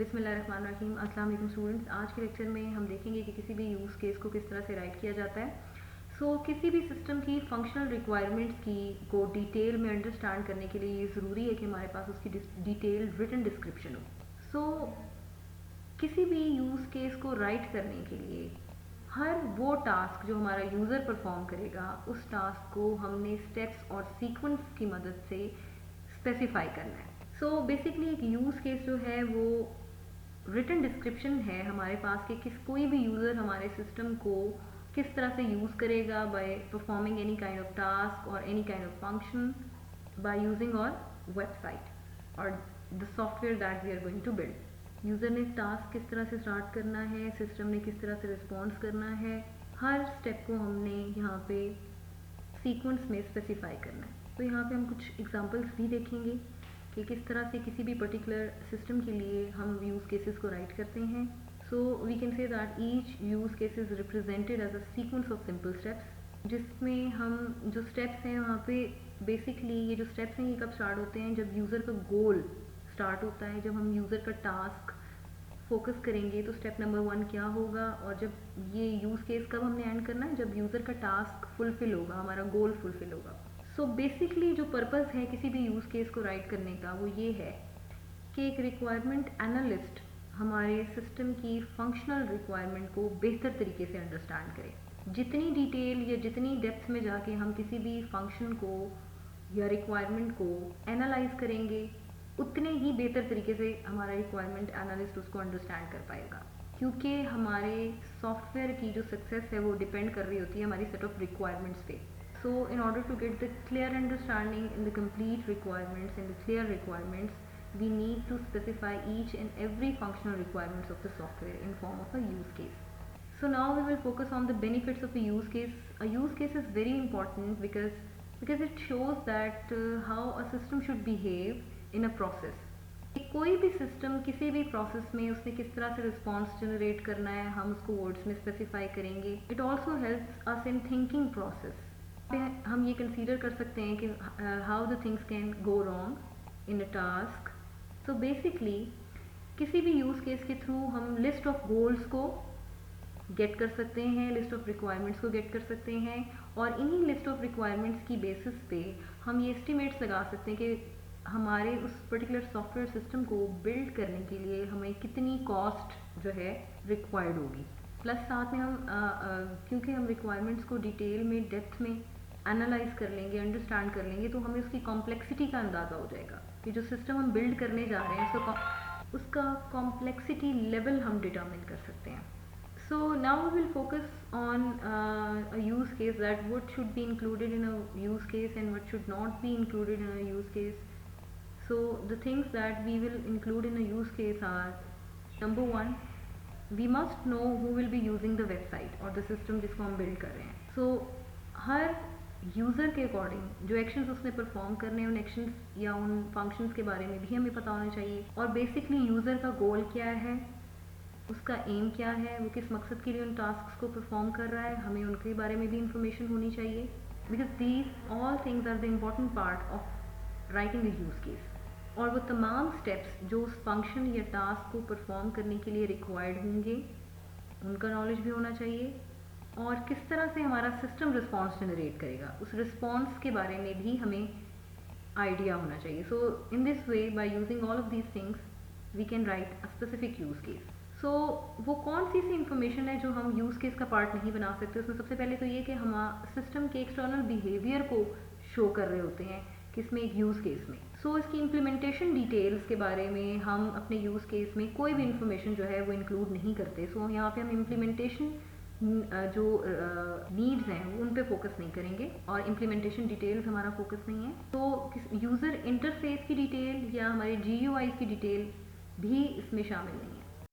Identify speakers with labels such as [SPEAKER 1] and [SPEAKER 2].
[SPEAKER 1] बिस्मिल्लाहिर्रहमानिर्रहीम। अस्सलाम वालेकुम स्टूडेंट्स। आज के लेक्चर में हम देखेंगे कि किसी भी यूज़ केस को किस तरह से राइट किया जाता है। किसी भी सिस्टम की फंक्शनल रिक्वायरमेंट्स को डिटेल में अंडरस्टैंड करने के लिए ये ज़रूरी है कि हमारे पास उसकी डिटेल रिटन डिस्क्रिप्शन हो। किसी भी यूज़ केस को राइट करने के लिए हर वो टास्क जो हमारा यूज़र परफॉर्म करेगा, उस टास्क को हमने स्टेप्स और सीक्वेंस की मदद से स्पेसिफाई करना है। बेसिकली एक यूज़ केस जो है वो रिटन डिस्क्रिप्शन है हमारे पास कि कोई भी यूज़र हमारे सिस्टम को किस तरह से यूज़ करेगा by performing any kind of task और any kind of function by using our website और the software that we are going to build. User ने टास्क किस तरह से स्टार्ट करना है, सिस्टम ने किस तरह से रिस्पॉन्स करना है, हर स्टेप को हमने यहाँ पे सीक्वेंस में स्पेसिफाई करना है। यहाँ पे हम कुछ एग्जांपल्स भी देखेंगे कि किस तरह से किसी भी पर्टिकुलर सिस्टम के लिए हम यूज़ केसेस को राइट करते हैं। We can say that each use case is represented as a sequence of simple steps, जिसमें हम जो स्टेप्स हैं वहाँ पे बेसिकली ये जो स्टेप्स हैं ये कब स्टार्ट होते हैं, जब यूज़र का गोल स्टार्ट होता है, जब हम यूज़र का टास्क फोकस करेंगे तो स्टेप नंबर 1 क्या होगा, और जब ये यूज़ केस कब हमने एंड करना है, जब यूज़र का टास्क फुलफिल होगा, हमारा गोल फुलफिल होगा। बेसिकली जो पर्पस है किसी भी यूज़ केस को राइट करने का वो ये है कि एक रिक्वायरमेंट एनालिस्ट हमारे सिस्टम की फंक्शनल रिक्वायरमेंट को बेहतर तरीके से अंडरस्टैंड करे। जितनी डिटेल या जितनी डेप्थ में जाके हम किसी भी फंक्शन को या रिक्वायरमेंट को एनालाइज करेंगे, उतने ही बेहतर तरीके से हमारा रिक्वायरमेंट एनालिस्ट उसको अंडरस्टैंड कर पाएगा, क्योंकि हमारे सॉफ्टवेयर की जो सक्सेस है वो डिपेंड कर रही होती है हमारी सेट ऑफ रिक्वायरमेंट्स पे। In order to get the clear understanding in the complete requirements and the clear requirements, we need to specify each and every functional requirements of the software in form of a use case. Now we will focus on the benefits of a use case. A use case is very important because it shows that how a system should behave in a process. कोई भी system किसी भी process में उसने किस तरह से response generate करना है, हम उसको वर्ड्स में स्पेसिफाई करेंगे। It also helps us in thinking process. हम ये कंसीडर कर सकते हैं कि how the things can go wrong in a task. Basically किसी भी यूज़ केस के थ्रू हम लिस्ट ऑफ गोल्स को गेट कर सकते हैं, लिस्ट ऑफ रिक्वायरमेंट्स को गेट कर सकते हैं, और इन्हीं लिस्ट ऑफ रिक्वायरमेंट्स की बेसिस पे हम ये एस्टिमेट्स लगा सकते हैं कि हमारे उस पर्टिकुलर सॉफ्टवेयर सिस्टम को बिल्ड करने के लिए हमें कितनी कॉस्ट जो है रिक्वायर्ड होगी। प्लस साथ में हम क्योंकि हम रिक्वायरमेंट्स को डिटेल में डेप्थ में एनालाइज कर लेंगे, अंडरस्टैंड कर लेंगे, तो हमें उसकी कॉम्प्लेक्सिटी का अंदाज़ा हो जाएगा कि जो सिस्टम हम बिल्ड करने जा रहे हैं उसका कॉम्प्लेक्सिटी लेवल हम डिटर्मिन कर सकते हैं। Now we will focus on a use case, that what should be included in a use case and what should not be included in a use case. The things that we will include in a use case are: number 1, we must know who will be using the website or the system जिसको हम build कर रहे हैं। हर user के according जो actions उसने perform करने हैं, उन एक्शंस या उन फंक्शंस के बारे में भी हमें पता होना चाहिए, और बेसिकली यूज़र का गोल क्या है, उसका एम क्या है, वो किस मकसद के लिए उन टास्क को परफॉर्म कर रहा है, हमें उनके बारे में भी इंफॉर्मेशन होनी चाहिए, because these all things are the important part of writing the use case. और वो तमाम स्टेप्स जो उस फंक्शन या टास्क को परफॉर्म करने के लिए रिक्वायर्ड होंगे, उनका नॉलेज भी होना चाहिए, और किस तरह से हमारा सिस्टम रिस्पॉन्स जनरेट करेगा, उस रिस्पॉन्स के बारे में भी हमें आइडिया होना चाहिए। In this way, by using all of these things we can write a specific use case. वो कौन सी इंफॉर्मेशन है जो हम यूज़ केस का पार्ट नहीं बना सकते? उसमें सबसे पहले तो ये कि हम सिस्टम के एक्सटर्नल बिहेवियर को शो कर रहे होते हैं किसमें, एक यूज़ केस में। इसकी इम्प्लीमेंटेशन डिटेल्स के बारे में हम अपने यूज़ केस में कोई भी इंफॉर्मेशन जो है वो इंक्लूड नहीं करते। यहाँ पे हम इम्प्लीमेंटेशन जो नीड्स हैं उन पे फोकस नहीं करेंगे, और इम्प्लीमेंटेशन डिटेल्स हमारा फोकस नहीं है। यूज़र इंटरफेस की डिटेल या हमारे GUI की डिटेल भी इसमें शामिल नहीं है।